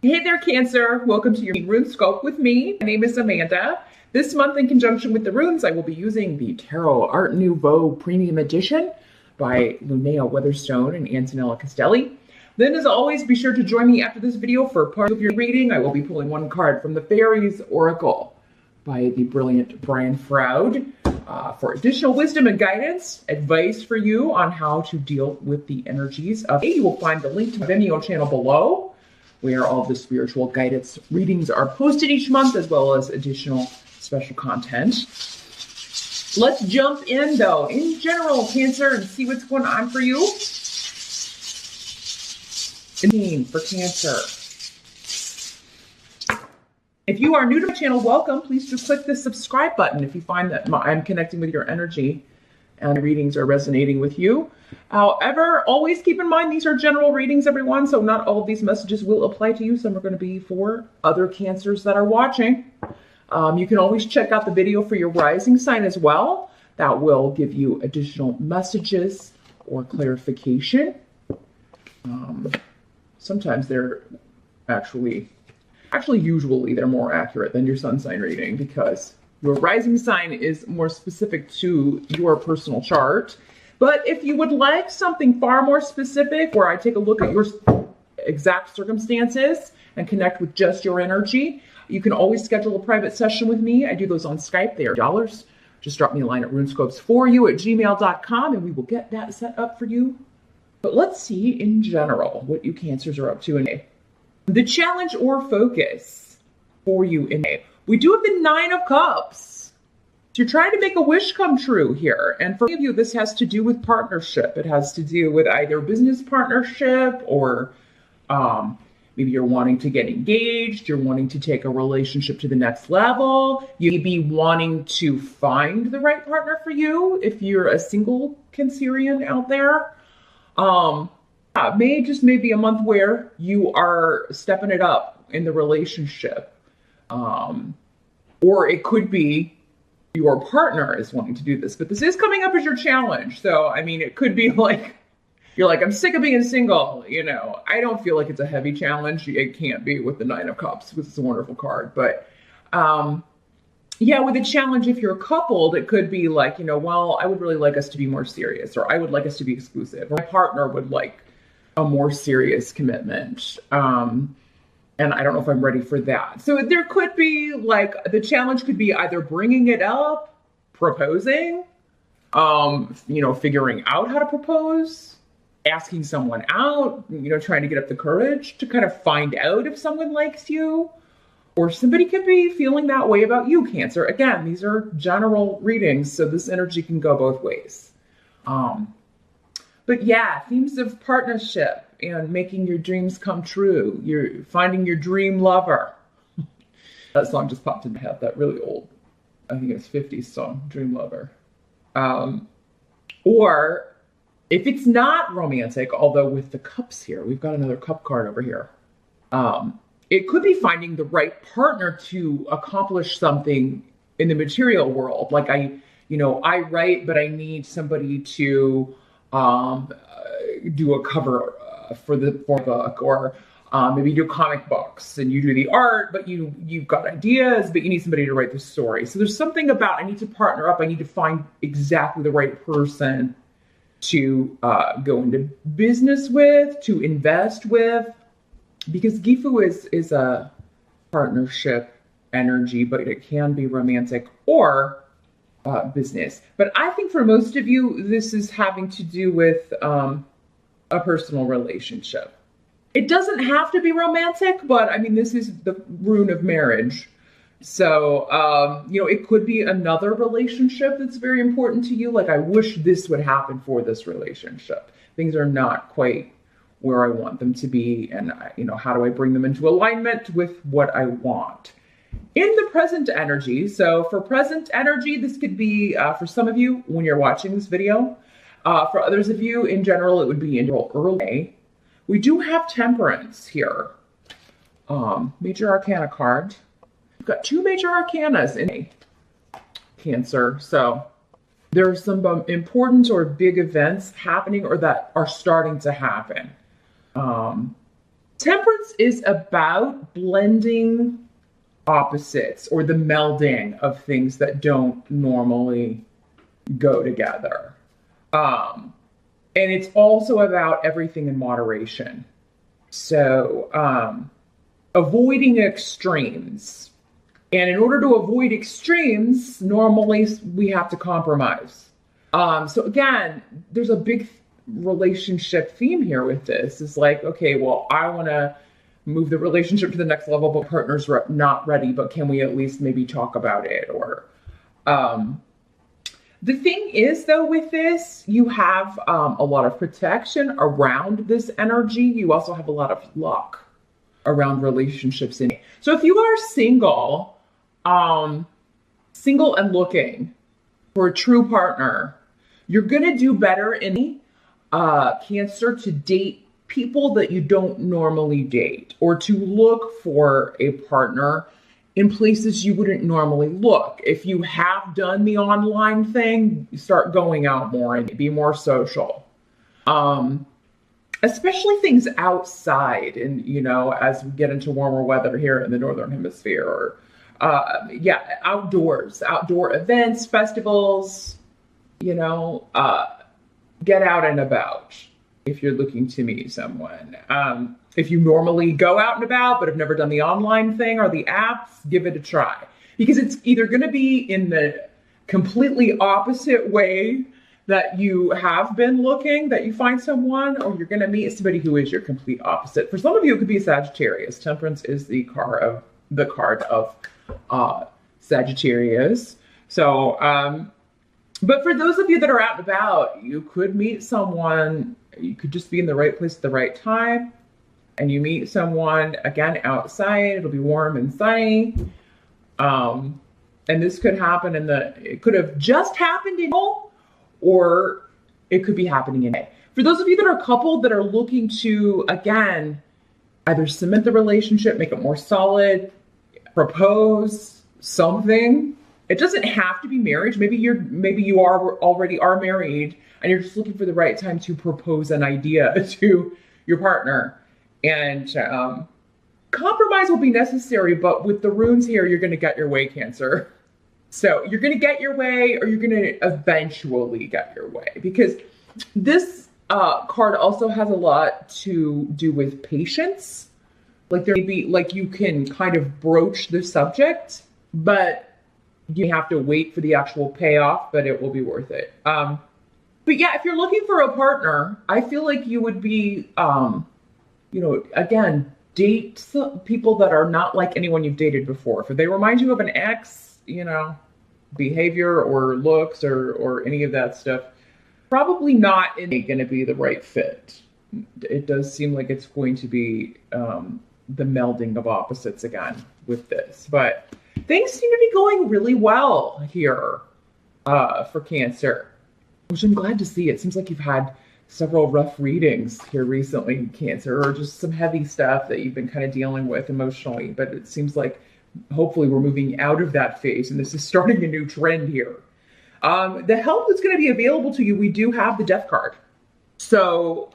Hey there, Cancer. Welcome to your rune scope with me. My name is Amanda. This month, in conjunction with the runes, I will be using the Tarot Art Nouveau Premium Edition by Linnea Weatherstone and Antonella Castelli. Then, as always, be sure to join me after this video for part of your reading. I will be pulling one card from the Fairies Oracle by the brilliant Brian Froud for additional wisdom and guidance, advice for you on how to deal with the energies of. You will find the link to my Vimeo channel below, where all the spiritual guidance readings are posted each month, as well as additional special content. Let's jump in, though, in general, Cancer, and see what's going on for you. For Cancer. If you are new to my channel, welcome. Please do click the subscribe button if you find that I'm connecting with your energy and readings are resonating with you. However, always keep in mind these are general readings, everyone, so not all of these messages will apply to you. Some are going to be for other Cancers that are watching. You can always check out the video for your rising sign as well. That will give you additional messages or clarification. Sometimes they're usually they're more accurate than your sun sign reading, because your rising sign is more specific to your personal chart. But if you would like something far more specific, where I take a look at your exact circumstances and connect with just your energy, you can always schedule a private session with me. I do those on Skype. They are $. Just drop me a line at runescopes4you@gmail.com and we will get that set up for you. But let's see in general what you Cancers are up to in May. The challenge or focus for you in May. We do have the 9 of Cups. So you're trying to make a wish come true here. And for many of you, this has to do with partnership. It has to do with either business partnership or maybe you're wanting to get engaged. You're wanting to take a relationship to the next level. You may be wanting to find the right partner for you if you're a single Cancerian out there. May be a month where you are stepping it up in the relationship. Or it could be your partner is wanting to do this, but this is coming up as your challenge. So, I mean, it could be like, you're like, I'm sick of being single, you know. I don't feel like it's a heavy challenge. It can't be with the 9 of Cups, because it's a wonderful card. But, yeah, with a challenge, if you're coupled, it could be like, you know, well, I would really like us to be more serious, or I would like us to be exclusive, or my partner would like a more serious commitment. And I don't know if I'm ready for that. So there could be like, the challenge could be either bringing it up, proposing, figuring out how to propose, asking someone out, trying to get up the courage to kind of find out if someone likes you, or somebody could be feeling that way about you, Cancer. Again, these are general readings, so this energy can go both ways. But yeah, themes of partnership and making your dreams come true. You're finding your dream lover. That song just popped in my head, that really old, I think it's 50s song, Dream Lover. Or if it's not romantic, although with the cups here, we've got another cup card over here. It could be finding the right partner to accomplish something in the material world. Like I write, but I need somebody to do a cover for the book, or maybe do comic books and you do the art, but you've got ideas, but you need somebody to write the story. So there's something about, I need to partner up. I need to find exactly the right person to go into business with, to invest with, because Gifu is a partnership energy, but it can be romantic or business. But I think for most of you, this is having to do with a personal relationship. It doesn't have to be romantic, but I mean, this is the rune of marriage. So, it could be another relationship that's very important to you. Like, I wish this would happen for this relationship. Things are not quite where I want them to be. And, how do I bring them into alignment with what I want? In the present energy, so for present energy, this could be, for some of you, when you're watching this video. For others of you, in general, it would be in early. We do have Temperance here. Major Arcana card. We've got 2 major arcanas in Cancer. So there are some important or big events happening or that are starting to happen. Temperance is about blending opposites or the melding of things that don't normally go together. And it's also about everything in moderation. So avoiding extremes. And in order to avoid extremes, normally we have to compromise. So again, there's a big relationship theme here with this. It's like, okay, well, I want to move the relationship to the next level, but partner's not ready, but can we at least maybe talk about it? Or the thing is, though, with this, you have a lot of protection around this energy. You also have a lot of luck around relationships. So if you are single and looking for a true partner, you're going to do better in Cancer to date people that you don't normally date, or to look for a partner in places you wouldn't normally look. If you have done the online thing, start going out more and be more social. Especially things outside, and as we get into warmer weather here in the Northern Hemisphere, or outdoor events, festivals, get out and about if you're looking to meet someone. If you normally go out and about but have never done the online thing or the apps, give it a try. Because it's either going to be in the completely opposite way that you have been looking, that you find someone, or you're going to meet somebody who is your complete opposite. For some of you, it could be Sagittarius. Temperance is the card of Sagittarius. So, but for those of you that are out and about, you could meet someone. You could just be in the right place at the right time, and you meet someone, again, outside. It'll be warm and sunny. And this could happen it could have just happened in April, or it could be happening in May. For those of you that are coupled that are looking to, again, either cement the relationship, make it more solid, propose something. It doesn't have to be marriage. Maybe you already are married, and you're just looking for the right time to propose an idea to your partner. And compromise will be necessary, but with the runes here, you're going to get your way, Cancer. So you're going to get your way, or you're going to eventually get your way, because this card also has a lot to do with patience. Like there may be, like, you can kind of broach the subject, but you have to wait for the actual payoff, but it will be worth it. But yeah, if you're looking for a partner, I feel like you would be, again, date some people that are not like anyone you've dated before. If they remind you of an ex, behavior or looks or any of that stuff, probably not going to be the right fit. It does seem like it's going to be the melding of opposites again with this, but things seem to be going really well here for Cancer, which I'm glad to see. It seems like you've had several rough readings here recently, Cancer, or just some heavy stuff that you've been kind of dealing with emotionally. But it seems like hopefully we're moving out of that phase, and this is starting a new trend here. The help that's going to be available to you, we do have the Death card. So,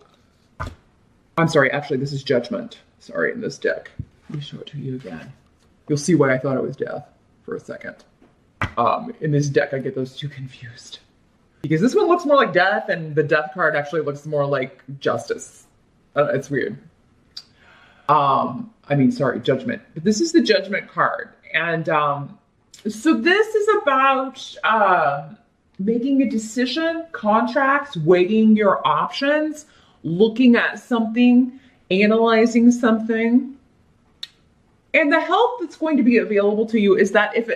I'm sorry, actually, this is Judgment. Sorry, in this deck. Let me show it to you again. You'll see why I thought it was Death for a second. In this deck, I get those two confused. Because this one looks more like Death, and the Death card actually looks more like Justice. It's weird. Judgment. But this is the Judgment card. And so this is about making a decision, contracts, weighing your options, looking at something, analyzing something. And the help that's going to be available to you is that if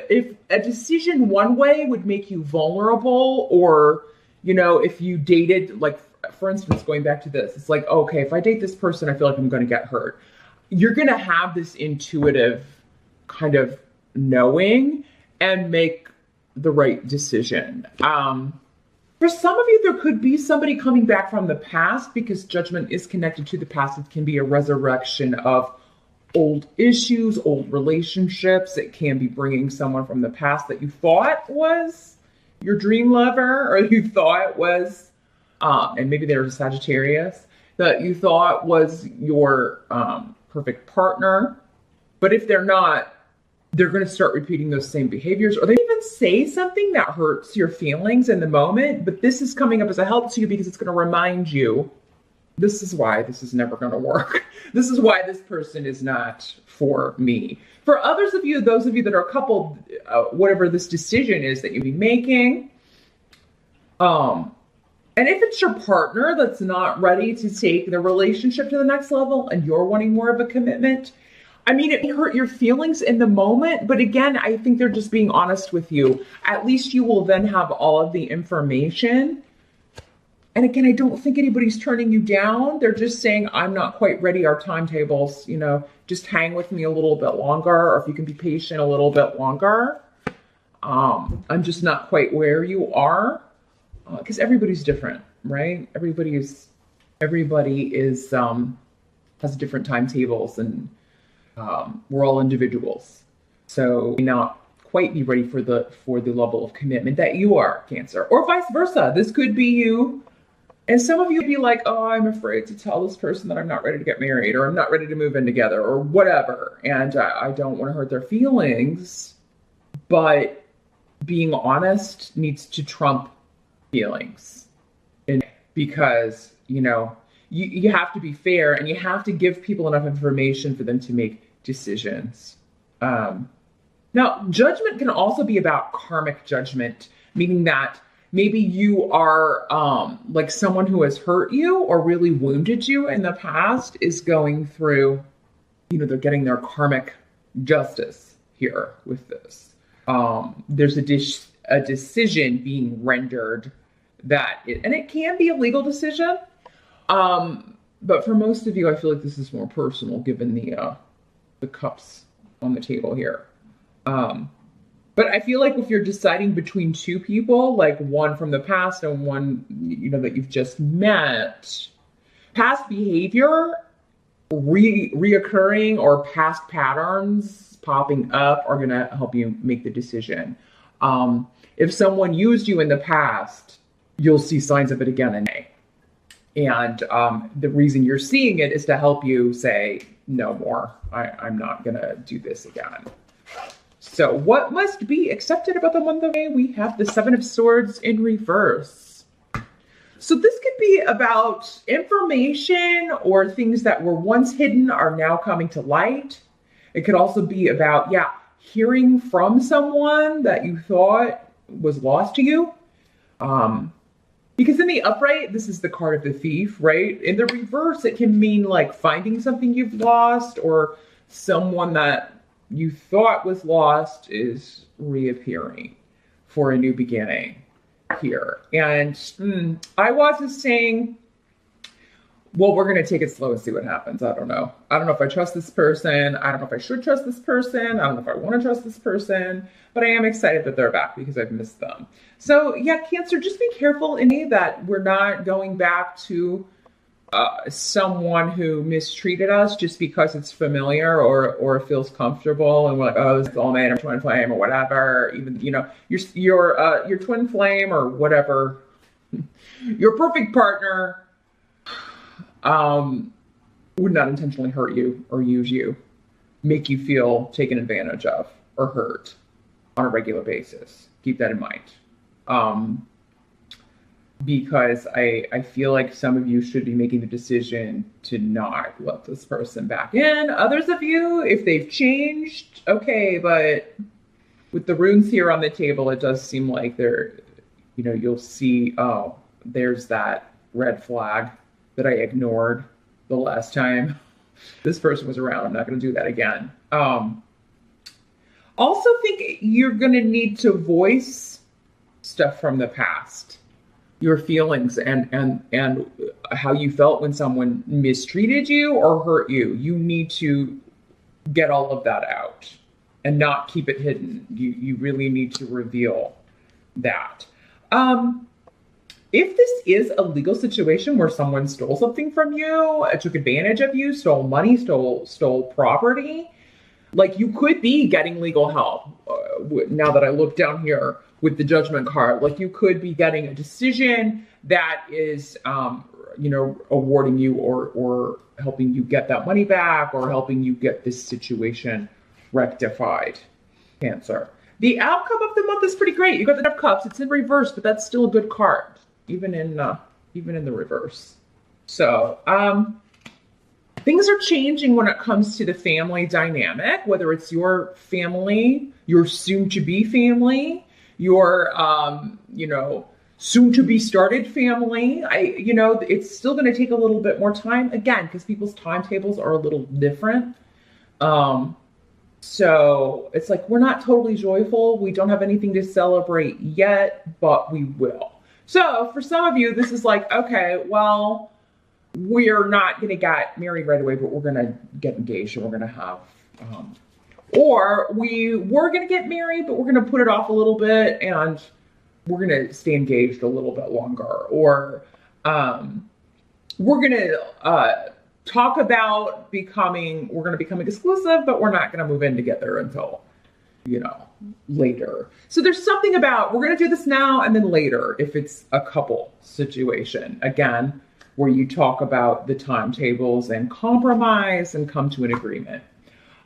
a decision one way would make you vulnerable, or, if you dated, like, for instance, going back to this, it's like, okay, if I date this person, I feel like I'm going to get hurt. You're going to have this intuitive kind of knowing and make the right decision. For some of you, there could be somebody coming back from the past, because Judgment is connected to the past. It can be a resurrection of old issues, old relationships. It can be bringing someone from the past that you thought was your dream lover, or you thought was, and maybe there was a Sagittarius, that you thought was your perfect partner. But if they're not, they're going to start repeating those same behaviors, or they even say something that hurts your feelings in the moment. But this is coming up as a help to you because it's going to remind you, this is why this is never going to work. This is why this person is not for me. For others of you, those of you that are coupled, whatever this decision is that you'll be making, and if it's your partner that's not ready to take the relationship to the next level and you're wanting more of a commitment, I mean, it may hurt your feelings in the moment, but again, I think they're just being honest with you. At least you will then have all of the information. And again, I don't think anybody's turning you down. They're just saying, I'm not quite ready. Our timetables, just hang with me a little bit longer, or if you can be patient a little bit longer. I'm just not quite where you are, because everybody's different, right? Everybody is has different timetables, and we're all individuals. So you may not quite be ready for the level of commitment that you are, Cancer, or vice versa. This could be you. And some of you would be like, oh, I'm afraid to tell this person that I'm not ready to get married, or I'm not ready to move in together, or whatever. And I don't want to hurt their feelings. But being honest needs to trump feelings. Because, you have to be fair, and you have to give people enough information for them to make decisions. Now, judgment can also be about karmic judgment, meaning that maybe you are like someone who has hurt you or really wounded you in the past is going through, they're getting their karmic justice here with this. There's a decision being rendered and it can be a legal decision. But for most of you, I feel like this is more personal given the cups on the table here. But I feel like if you're deciding between two people, like one from the past and one, that you've just met, past behavior, reoccurring or past patterns popping up are going to help you make the decision. If someone used you in the past, you'll see signs of it again in May. And the reason you're seeing it is to help you say, no more. I'm not going to do this again. So what must be accepted about the month of May? We have the Seven of Swords in reverse. So this could be about information or things that were once hidden are now coming to light. It could also be about, hearing from someone that you thought was lost to you. Because in the upright, this is the card of the thief, right? In the reverse, it can mean like finding something you've lost, or someone that you thought was lost is reappearing for a new beginning here. And I was saying, well, we're going to take it slow and see what happens. I don't know. I don't know if I trust this person. I don't know if I should trust this person. I don't know if I want to trust this person, but I am excited that they're back because I've missed them. So Cancer, just be careful in that we're not going back to someone who mistreated us just because it's familiar or feels comfortable, and we're like, oh, this is soulmate or twin flame or whatever. Even your twin flame or whatever, your perfect partner would not intentionally hurt you or use you, make you feel taken advantage of or hurt on a regular basis. Keep that in mind. Because I feel like some of you should be making the decision to not let this person back in. Others of you, if they've changed, okay, but with the runes here on the table, it does seem like you'll see, oh, there's that red flag that I ignored the last time this person was around. I'm not going to do that again. Also think you're going to need to voice stuff from the past. Your feelings and how you felt when someone mistreated you or hurt you. You need to get all of that out and not keep it hidden. You really need to reveal that. If this is a legal situation where someone stole something from you, took advantage of you, stole money, stole property, like you could be getting legal help. Now that I look down here with the Judgment card, like you could be getting a decision that is awarding you or helping you get that money back or helping you get this situation rectified. Cancer. The outcome of the month is pretty great. You got the Knight of Cups. It's in reverse, but that's still a good card, even in the reverse. So things are changing when it comes to the family dynamic, whether it's your family, your soon-to-be family, your soon-to-be started family. It's still going to take a little bit more time, again, because people's timetables are a little different. So it's like, we're not totally joyful. We don't have anything to celebrate yet, but we will. So for some of you, this is like, okay, well, we're not going to get married right away, but we're going to get engaged and we're going to have, or we were going to get married, but we're going to put it off a little bit and we're going to stay engaged a little bit longer. Or we're going to talk about becoming exclusive, but we're not going to move in together until, later. So there's something about, we're going to do this now and then later, if it's a couple situation, again, where you talk about the timetables and compromise and come to an agreement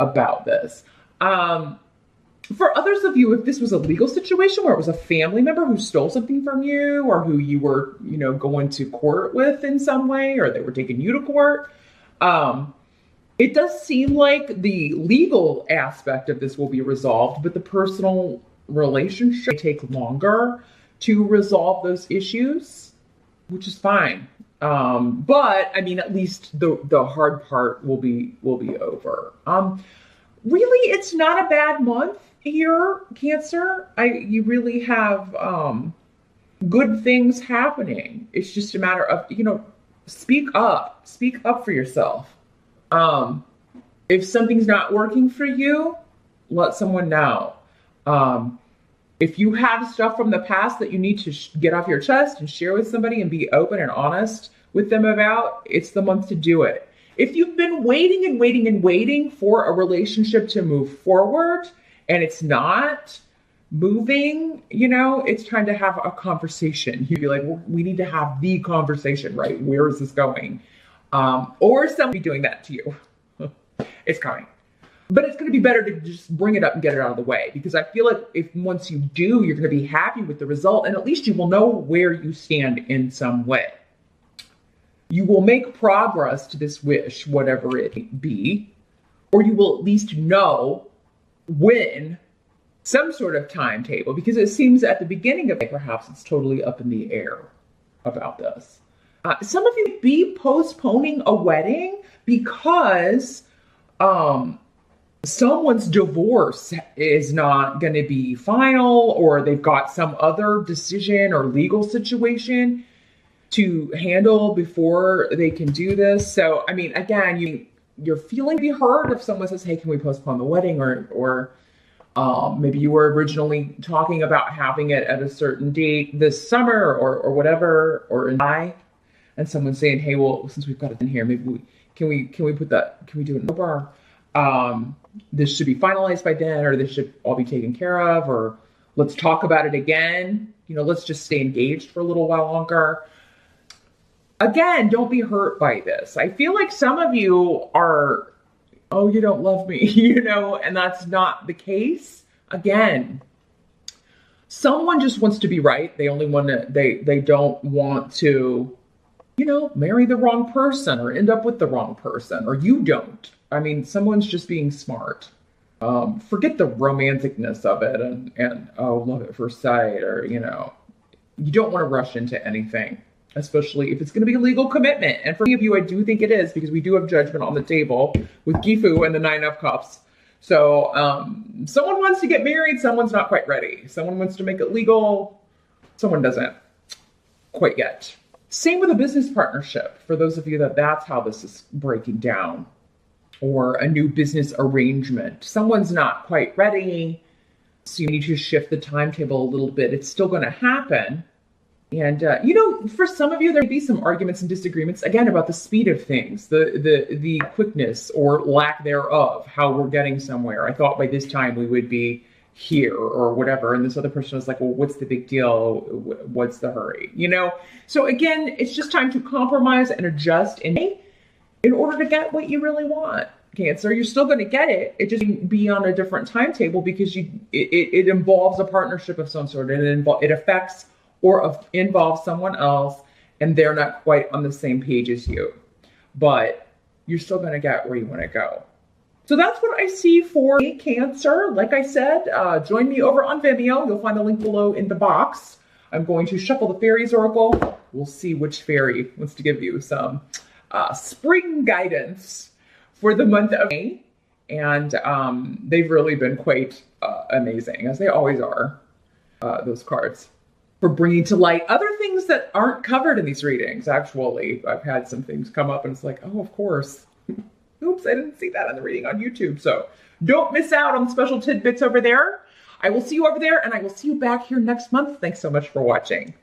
about this. For others of you, if this was a legal situation where it was a family member who stole something from you or who you were, going to court with in some way, or they were taking you to court, it does seem like the legal aspect of this will be resolved, but the personal relationship may take longer to resolve those issues, which is fine. But I mean, at least the hard part will be over. Really, it's not a bad month here, Cancer. You really have good things happening. It's just a matter of, speak up for yourself. If something's not working for you, let someone know. If you have stuff from the past that you need to get off your chest and share with somebody and be open and honest with them about, it's the month to do it. If you've been waiting and waiting and waiting for a relationship to move forward and it's not moving, it's time to have a conversation. You'd be like, well, we need to have the conversation, right? Where is this going? Or somebody doing that to you. It's coming. But it's going to be better to just bring it up and get it out of the way, because I feel like if once you do, you're going to be happy with the result, and at least you will know where you stand in some way. You will make progress to this wish, whatever it be, or you will at least know when some sort of timetable, because it seems at the beginning of it, perhaps it's totally up in the air about this. Some of you may be postponing a wedding because someone's divorce is not going to be final, or they've got some other decision or legal situation to handle before they can do this. So, I mean, again, you're feeling to be heard if someone says, hey, can we postpone the wedding? Or maybe you were originally talking about having it at a certain date this summer or whatever, or in July, and someone's saying, hey, well, since we've got it in here, maybe can we do it in October? This should be finalized by then, or this should all be taken care of, or let's talk about it again. Let's just stay engaged for a little while longer. Again, don't be hurt by this. I feel like some of you are, oh, you don't love me, and that's not the case. Again, someone just wants to be right. They only want to, they don't want to, marry the wrong person or end up with the wrong person, or you don't. I mean, someone's just being smart. Forget the romanticness of it and love at first sight, or, you don't want to rush into anything, especially if it's going to be a legal commitment. And for many of you, I do think it is, because we do have judgment on the table with Gifu and the Nine of Cups. So someone wants to get married, someone's not quite ready. Someone wants to make it legal, someone doesn't quite yet. Same with a business partnership, for those of you that's how this is breaking down, or a new business arrangement. Someone's not quite ready, so you need to shift the timetable a little bit. It's still going to happen. And, for some of you, there may be some arguments and disagreements, again, about the speed of things, the quickness or lack thereof, how we're getting somewhere. I thought by this time we would be here or whatever. And this other person is like, well, what's the big deal? What's the hurry? You know? So again, it's just time to compromise and adjust in order to get what you really want. Cancer, you're still going to get it. It just be on a different timetable because it involves a partnership of some sort. It affects or involves someone else, and they're not quite on the same page as you. But you're still going to get where you want to go. So that's what I see for Cancer. Like I said, join me over on Vimeo. You'll find the link below in the box. I'm going to shuffle the fairies oracle. We'll see which fairy wants to give you some spring guidance for the month of May. And they've really been quite amazing, as they always are, those cards, for bringing to light other things that aren't covered in these readings. Actually, I've had some things come up and it's like, oh, of course. Oops, I didn't see that on the reading on YouTube. So don't miss out on special tidbits over there. I will see you over there, and I will see you back here next month. Thanks so much for watching.